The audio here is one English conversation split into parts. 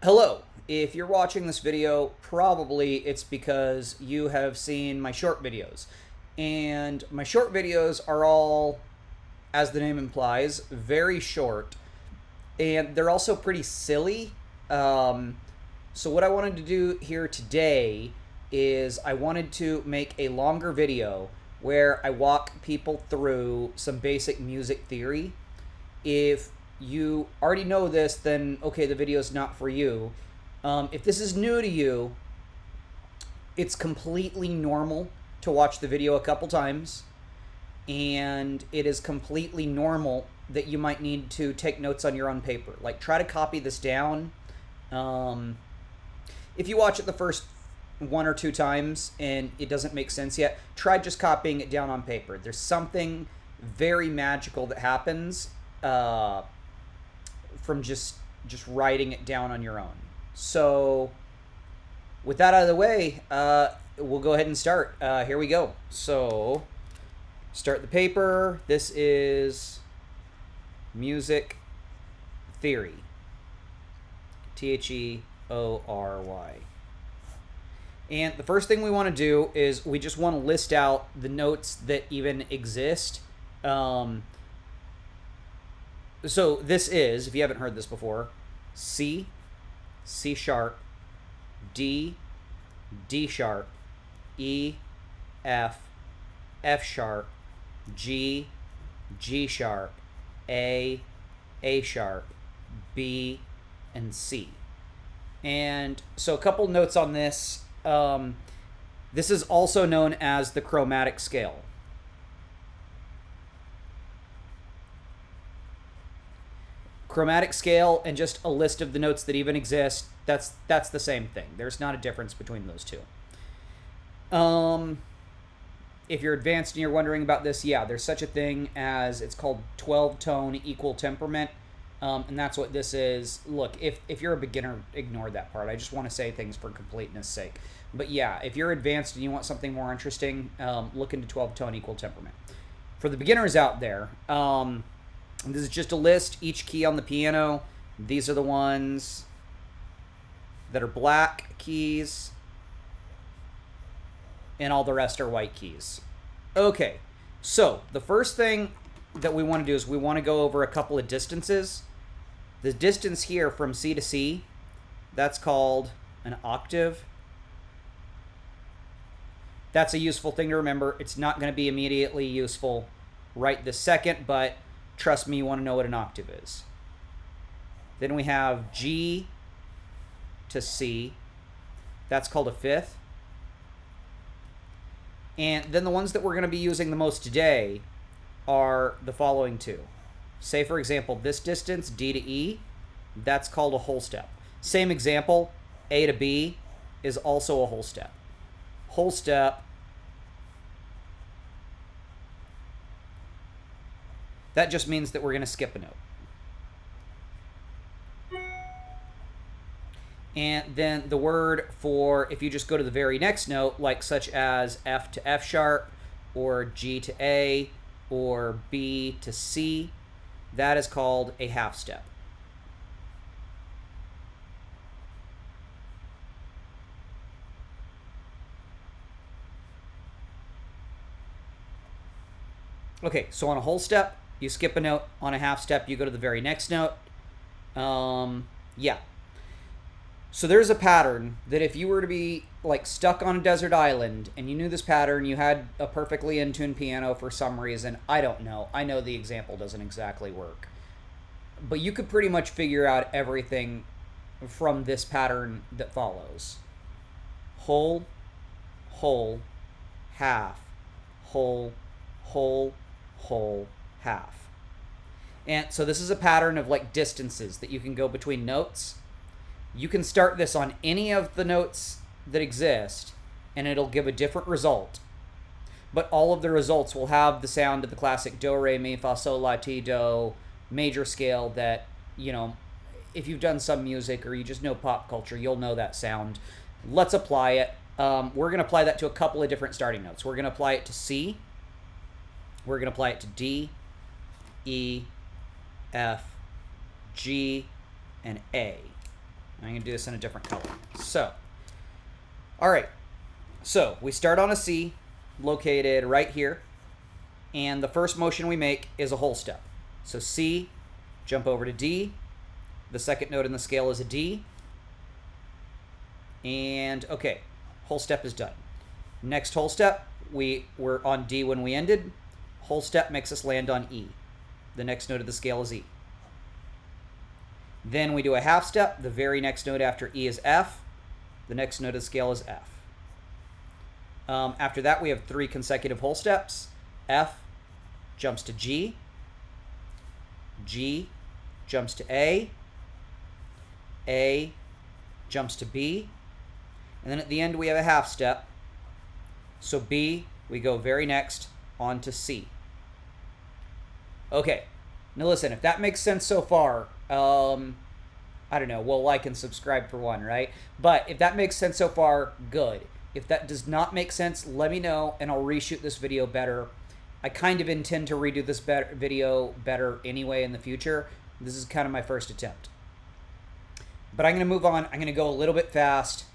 Hello. If you're watching this video, probably it's because you have seen my short videos. And my short videos are all, as the name implies, very short. And they're also pretty silly. So what I wanted to do here today is I wanted to make a longer video where I walk people through some basic music theory. If you already know this, then okay, the video is not for you. If this is new to you, it's completely normal to watch the video a couple times, and it is completely normal that you might need to take notes on your own paper. Like, try to copy this down. If you watch it the first one or two times and it doesn't make sense yet, try just copying it down on paper. There's something very magical that happens from just writing it down on your own. So with that out of the way, we'll go ahead and start. Here we go. So start the paper. This is music theory. Theory. And the first thing we want to do is we just want to list out the notes that even exist. So this is, if you haven't heard this before, C, C sharp, D, D sharp, E, F, F sharp, G, G sharp, A sharp, B, and C. And so a couple notes on this. This is also known as the chromatic scale. Chromatic scale and just a list of the notes that even exist, that's the same thing. There's not a difference between those two. If you're advanced and you're wondering about this, yeah, there's such a thing as, it's called 12-tone equal temperament. And that's what this is. Look, if you're a beginner, ignore that part. I just want to say things for completeness sake. But yeah, if you're advanced and you want something more interesting, look into 12-tone equal temperament. For the beginners out there, this is just a list, each key on the piano. These are the ones that are black keys, and all the rest are white keys. Okay, so the first thing that we want to do is we want to go over a couple of distances. The distance here from C to C, that's called an octave. That's a useful thing to remember. It's not going to be immediately useful right this second, but trust me, you want to know what an octave is. Then we have G to C. That's called a fifth. And then the ones that we're going to be using the most today are the following two. Say, for example, this distance, D to E, that's called a whole step. Same example, A to B is also a whole step. Whole step, that just means that we're going to skip a note. And then the word for, if you just go to the very next note, like such as F to F sharp, or G to A, or B to C, that is called a half step. Okay, so on a whole step, you skip a note. On a half step, you go to the very next note. Yeah. So there's a pattern that if you were to be like stuck on a desert island and you knew this pattern, you had a perfectly in-tune piano for some reason, I don't know. I know the example doesn't exactly work. But you could pretty much figure out everything from this pattern that follows. Whole, whole, half, whole, whole, whole, half. And so this is a pattern of like distances that you can go between notes. You can start this on any of the notes that exist, and it'll give a different result. But all of the results will have the sound of the classic do, re, mi, fa, sol, la, ti, do major scale that, you know, if you've done some music or you just know pop culture, you'll know that sound. Let's apply it. We're going to apply that to a couple of different starting notes. We're going to apply it to C. We're going to apply it to D, E, F, G, and A. I'm going to do this in a different color. So, all right. So we start on a C located right here. And the first motion we make is a whole step. So C, jump over to D. The second note in the scale is a D. And okay, whole step is done. Next whole step, we were on D when we ended. Whole step makes us land on E. The next note of the scale is E. Then we do a half step. The very next note after E is F. The next note of the scale is F. After that, we have 3 consecutive whole steps. F jumps to G. G jumps to A. A jumps to B. And then at the end, we have a half step. So B, we go very next on to C. Okay, now listen, if that makes sense so far, I don't know, well, like and subscribe for one, right? But if that makes sense so far, good. If that does not make sense, let me know and I'll reshoot this video better. I kind of intend to redo this video better anyway in the future. This is kind of my first attempt. But I'm going to move on. I'm going to go a little bit fast.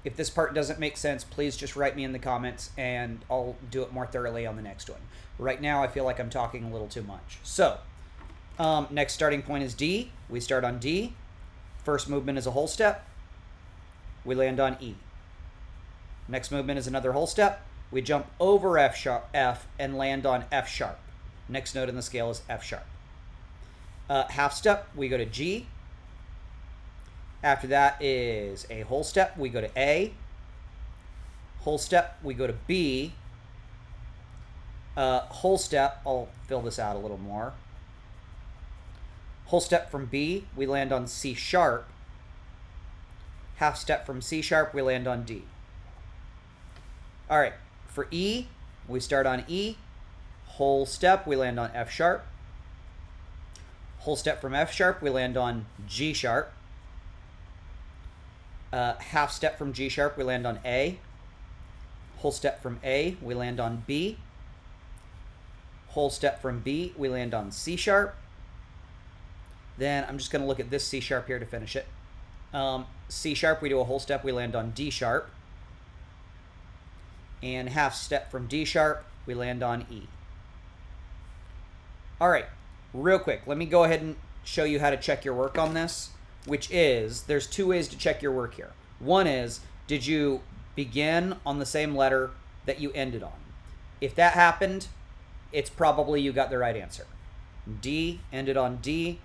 If this part doesn't make sense, please just write me in the comments and I'll do it more thoroughly on the next one. Right now, I feel like I'm talking a little too much. So, next starting point is D. We start on D. First movement is a whole step. We land on E. Next movement is another whole step. We jump over F and land on F sharp. Next note in the scale is F sharp. Half step, we go to G. After that is a whole step, we go to A. Whole step, we go to B. Whole step, I'll fill this out a little more. Whole step from B, we land on C sharp. Half step from C sharp, we land on D. All right, for E, we start on E. Whole step, we land on F sharp. Whole step from F sharp, we land on G sharp. Half step from G sharp, we land on A. Whole step from A, we land on B. Whole step from B, we land on C sharp. Then I'm just going to look at this C sharp here to finish it. C sharp, we do a whole step, we land on D sharp. And half step from D sharp, we land on E. All right, real quick, let me go ahead and show you how to check your work on this, which is, there's 2 ways to check your work here. One is, did you begin on the same letter that you ended on? If that happened, it's probably you got the right answer. D ended on D,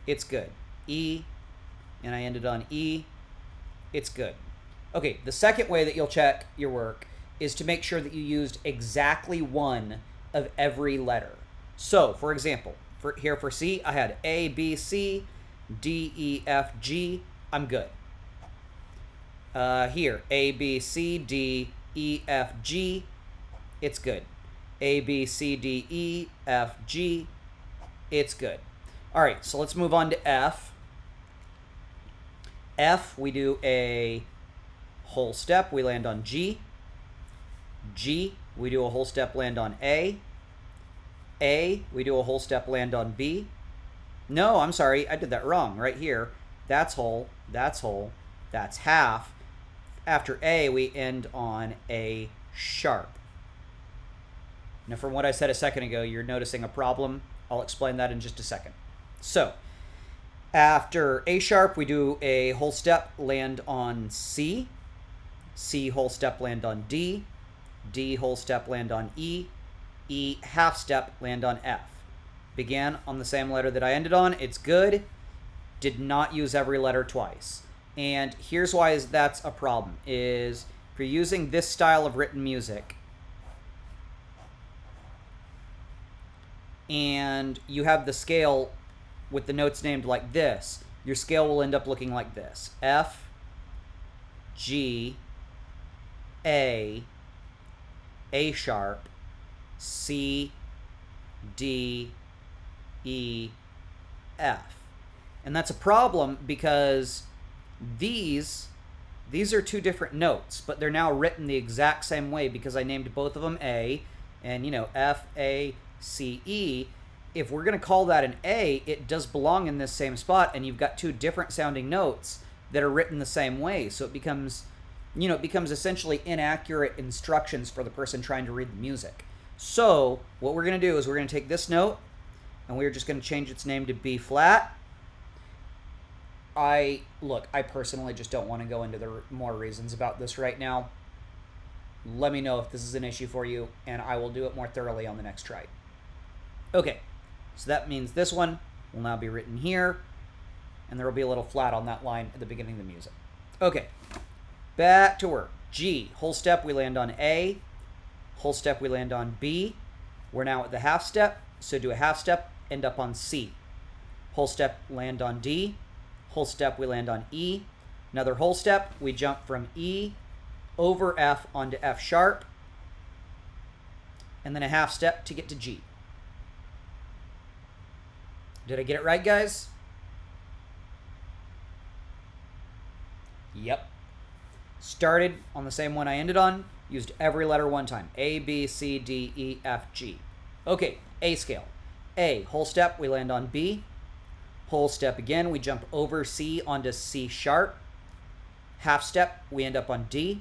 it's good. E, and I ended on E, it's good. Okay, the second way that you'll check your work is to make sure that you used exactly one of every letter. So, for example, for C, I had A, B, C, D, E, F, G, I'm good. Here, A, B, C, D, E, F, G, it's good. A, B, C, D, E, F, G, it's good. All right, so let's move on to F. F, we do a whole step, we land on G. G, we do a whole step, land on A. A, we do a whole step, land on B. No, I'm sorry, I did that wrong right here. That's whole, that's half. After A, we end on A sharp. Now, from what I said a second ago, you're noticing a problem. I'll explain that in just a second. So, after A sharp, we do a whole step, land on C. C whole step, land on D. D whole step, land on E. E half step, land on F. Began on the same letter that I ended on. It's good. Did not use every letter twice. And here's why that's a problem, is if you're using this style of written music and you have the scale with the notes named like this, your scale will end up looking like this. F, G, A sharp, C, D, E, F. And that's a problem because these are 2 different notes, but they're now written the exact same way because I named both of them A, and F, A, C, E. If we're going to call that an A, it does belong in this same spot, and you've got 2 different sounding notes, that are written the same way. So it becomes, it becomes essentially inaccurate instructions for the person trying to read the music. So what we're going to do is we're going to take this note and we're just going to change its name to B flat. I personally just don't want to go into the more reasons about this right now. Let me know if this is an issue for you, and I will do it more thoroughly on the next try. Okay, so that means this one will now be written here, and there will be a little flat on that line at the beginning of the music. Okay, back to work. G, whole step, we land on A. Whole step, we land on B. We're now at the half step, so do a half step, end up on C. Whole step, land on D. Whole step, we land on E. Another whole step, we jump from E over F onto F sharp, and then a half step to get to G. Did I get it right, guys? Yep. Started on the same one I ended on, used every letter one time. A, B, C, D, E, F, G. Okay, A scale. A, whole step, we land on B. Whole step again, we jump over C onto C sharp. Half step, we end up on D.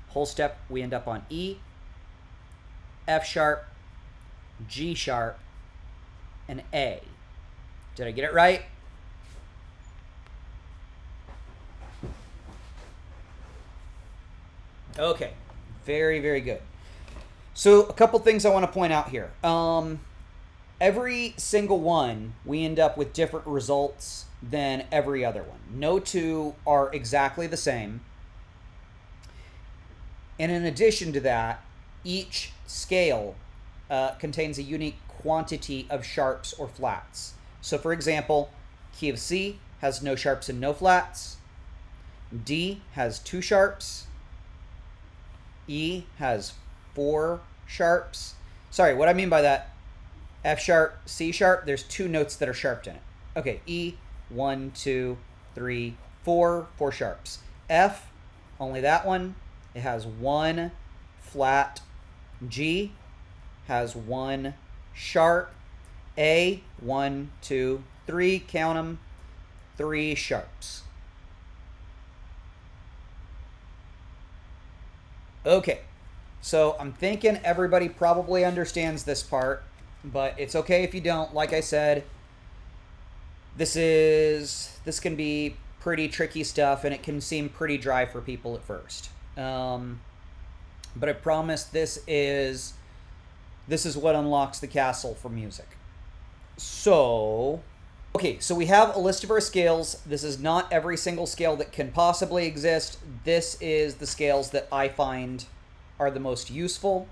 Whole step, we end up on E. F sharp, G sharp, and A. Did I get it right? Okay, very, very good. So a couple things I want to point out here. Every single one, we end up with different results than every other one. No two are exactly the same. And in addition to that, each scale contains a unique quantity of sharps or flats. So for example, key of C has no sharps and no flats. D has 2 sharps. E has 4 sharps. Sorry, what I mean by that, F sharp, C sharp, there's 2 notes that are sharped in it. Okay, E, 1, 2, 3, 4 sharps. F, only that one. It has 1 flat. G has 1 sharp. A, 1, 2, 3, count them, 3 sharps. Okay, so I'm thinking everybody probably understands this part, but it's okay if you don't. Like I said, this can be pretty tricky stuff, and it can seem pretty dry for people at first. But I promise this is what unlocks the castle for music. So, okay, so we have a list of our scales. This is not every single scale that can possibly exist. This is the scales that I find are the most useful.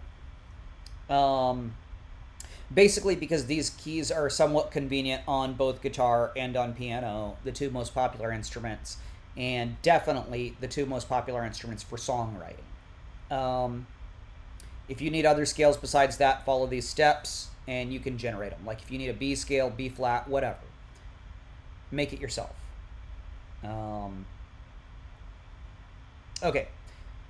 Basically because these keys are somewhat convenient on both guitar and on piano, the 2 most popular instruments, and definitely the 2 most popular instruments for songwriting. If you need other scales besides that, follow these steps and you can generate them. Like if you need a B scale, B flat, whatever. Make it yourself. Okay,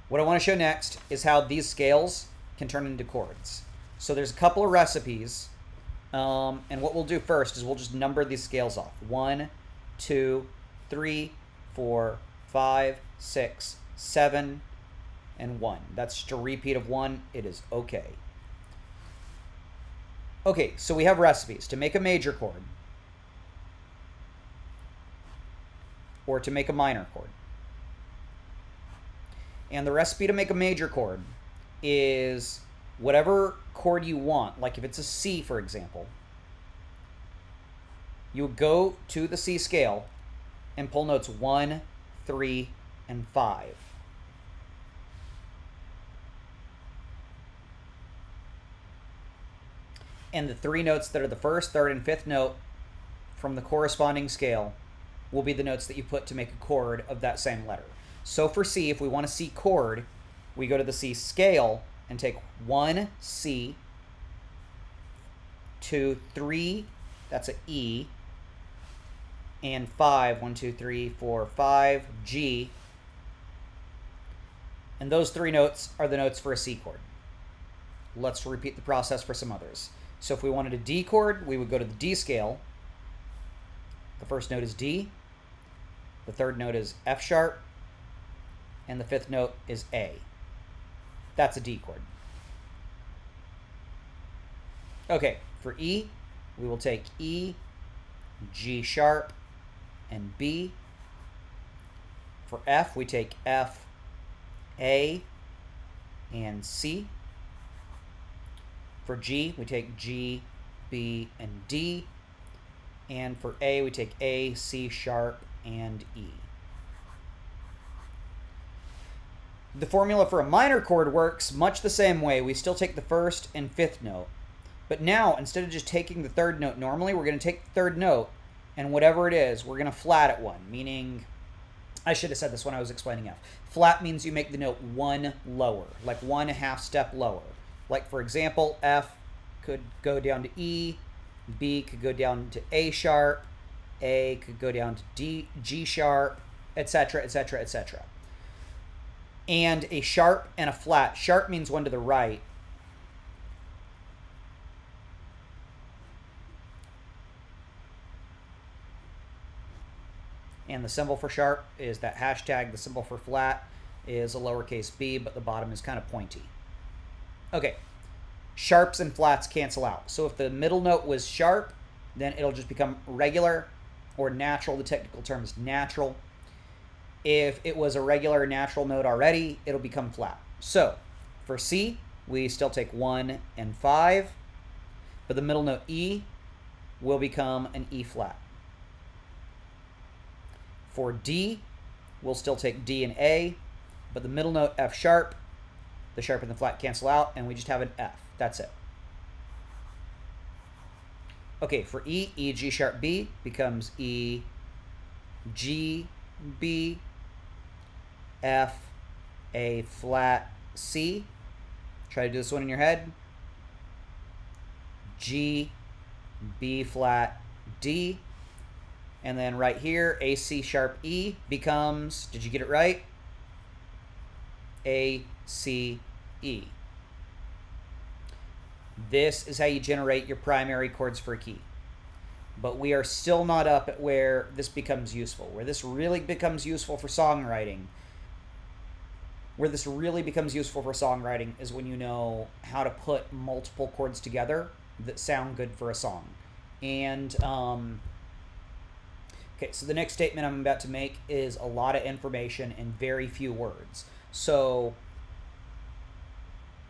what I want to show next is how these scales can turn into chords. So there's a couple of recipes, and what we'll do first is we'll just number these scales off. 1, 2, 3, 4, 5, 6, 7, and 1. That's just a repeat of 1. It is okay. Okay, so we have recipes to make a major chord or to make a minor chord. And the recipe to make a major chord is whatever chord you want. Like if it's a C, for example, you would go to the C scale and pull notes 1, 3, and 5. And the 3 notes that are the first, third, and fifth note from the corresponding scale will be the notes that you put to make a chord of that same letter. So for C, if we want a C chord, we go to the C scale and take 1 C, 2, 3, that's an E, and 5, 1, 2, 3, 4, 5, G. And those 3 notes are the notes for a C chord. Let's repeat the process for some others. So if we wanted a D chord, we would go to the D scale. The first note is D. The third note is F sharp, and the fifth note is A. That's a D chord. Okay, for E, we will take E, G sharp, and B. For F, we take F, A, and C. For G, we take G, B, and D. And for A, we take A, C sharp, and E. The formula for a minor chord works much the same way. We still take the first and fifth note. But now, instead of just taking the third note normally, we're going to take the third note, and whatever it is, we're going to flat it one, meaning, I should have said this when I was explaining F. Flat means you make the note one lower, like 1/2 step lower. Like, for example, F could go down to E, B could go down to A sharp, A could go down to D, G sharp, etc., etc., etc. And a sharp and a flat. Sharp means one to the right. And the symbol for sharp is that hashtag. The symbol for flat is a lowercase b, but the bottom is kind of pointy. Okay, sharps and flats cancel out. So if the middle note was sharp, then it'll just become regular or natural. The technical term is natural. If it was a regular natural note already, it'll become flat. So for C, we still take 1 and 5, but the middle note E will become an E flat. For D, we'll still take D and A, but the middle note F sharp, the sharp and the flat cancel out, and we just have an F. That's it. Okay, for E, E, G sharp, B becomes E, G, B, F, A flat, C. Try to do this one in your head. G, B flat, D. And then right here, A, C sharp, E becomes, did you get it right? A, C, E. This is how you generate your primary chords for a key. But we are still not up at where this becomes useful, where this really becomes useful for songwriting. Where this really becomes useful for songwriting is when you know how to put multiple chords together that sound good for a song. And, okay, so the next statement I'm about to make is a lot of information in very few words. So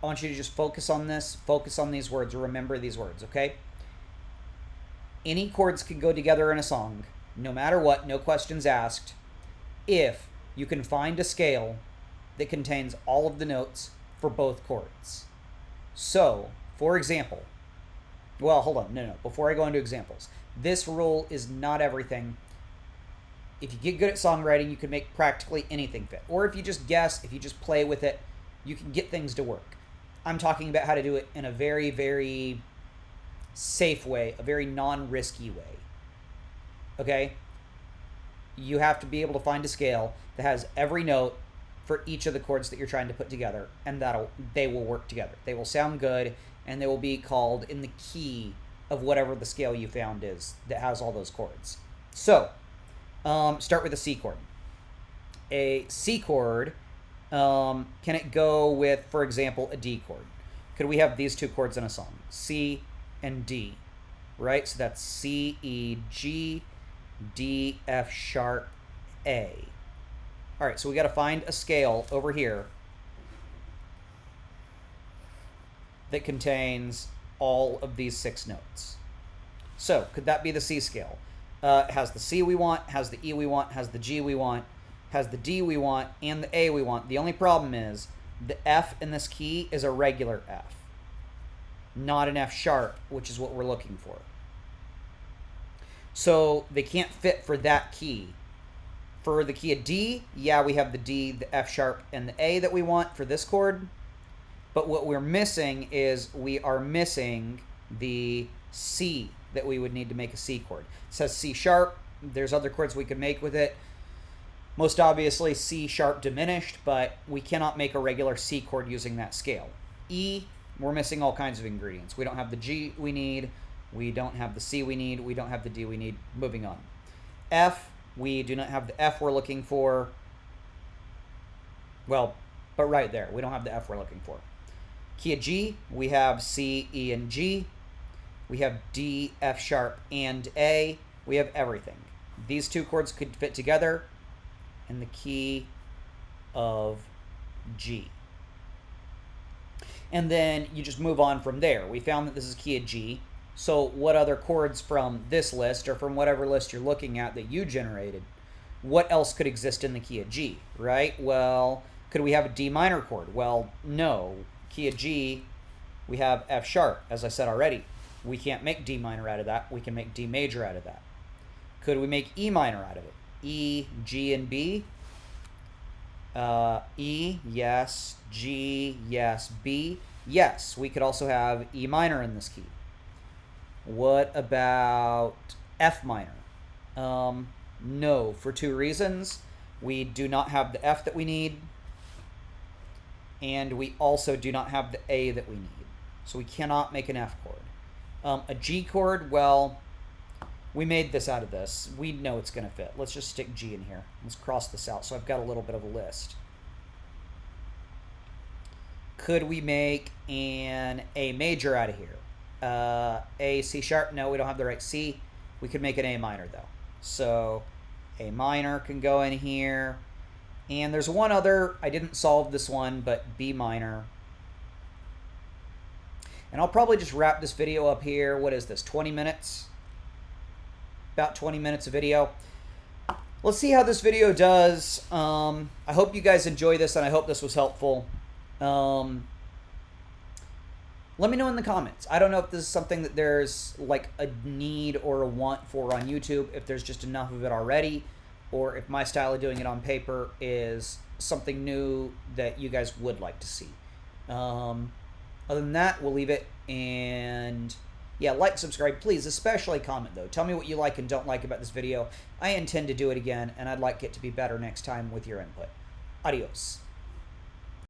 I want you to just focus on this, focus on these words, remember these words, okay? Any chords can go together in a song, no matter what, no questions asked, if you can find a scale that contains all of the notes for both chords. So, for example, well, hold on, no, before I go into examples, this rule is not everything. If you get good at songwriting, you can make practically anything fit. Or if you just guess, if you just play with it, you can get things to work. I'm talking about how to do it in a very, very safe way, a very non-risky way. Okay? You have to be able to find a scale that has every note for each of the chords that you're trying to put together, and they will work together. They will sound good, and they will be called in the key of whatever the scale you found is that has all those chords. So, start with a C chord. A C chord, can it go with, for example, a D chord? Could we have these two chords in a song? C and D, right? So that's C, E, G, D, F sharp, A. All right, so we got to find a scale over here that contains all of these 6 notes. So could that be the C scale? It has the C we want, has the E we want, has the G we want, has the D we want, and the A we want. The only problem is the F in this key is a regular F, not an F sharp, which is what we're looking for. So they can't fit for that key. For the key of D, yeah, we have the D, the F sharp, and the A that we want for this chord. But what we're missing is we are missing the C that we would need to make a C chord. It says C sharp. There's other chords we could make with it. Most obviously C sharp diminished, but we cannot make a regular C chord using that scale. E, we're missing all kinds of ingredients. We don't have the G we need. We don't have the C we need. We don't have the D we need. Moving on. F, We do not have the F we're looking for. Well, but right there, we don't have the F we're looking for. Key of G, we have C, E, and G. We have D, F sharp, and A. We have everything. These two chords could fit together in the key of G. And then you just move on from there. We found that this is key of G. So what other chords from this list or from whatever list you're looking at that you generated, what else could exist in the key of G, right? Well, could we have a D minor chord? Well, no. Key of G, we have F sharp, as I said already. We can't make D minor out of that. We can make D major out of that. Could we make E minor out of it? E, G, and B? E, yes. G, yes. B, yes. We could also have E minor in this key. What about F minor? No, for two reasons. We do not have the F that we need, and we also do not have the A that we need. So we cannot make an F chord. A G chord, well, we made this out of this. We know it's going to fit. Let's just stick G in here. Let's cross this out so I've got a little bit of a list. Could we make an A major out of here? A, C sharp? No, we don't have the right C. We could make an A minor, though. So A minor can go in here. And there's one other, I didn't solve this one, but B minor. And I'll probably just wrap this video up here. What is this, 20 minutes? About 20 minutes of video. Let's see how this video does. I hope you guys enjoy this, and I hope this was helpful. Let me know in the comments. I don't know if this is something that there's like a need or a want for on YouTube, if there's just enough of it already, or if my style of doing it on paper is something new that you guys would like to see. Other than that, we'll leave it. And yeah, like, subscribe, please, especially comment, though. Tell me what you like and don't like about this video. I intend to do it again, and I'd like it to be better next time with your input. Adios.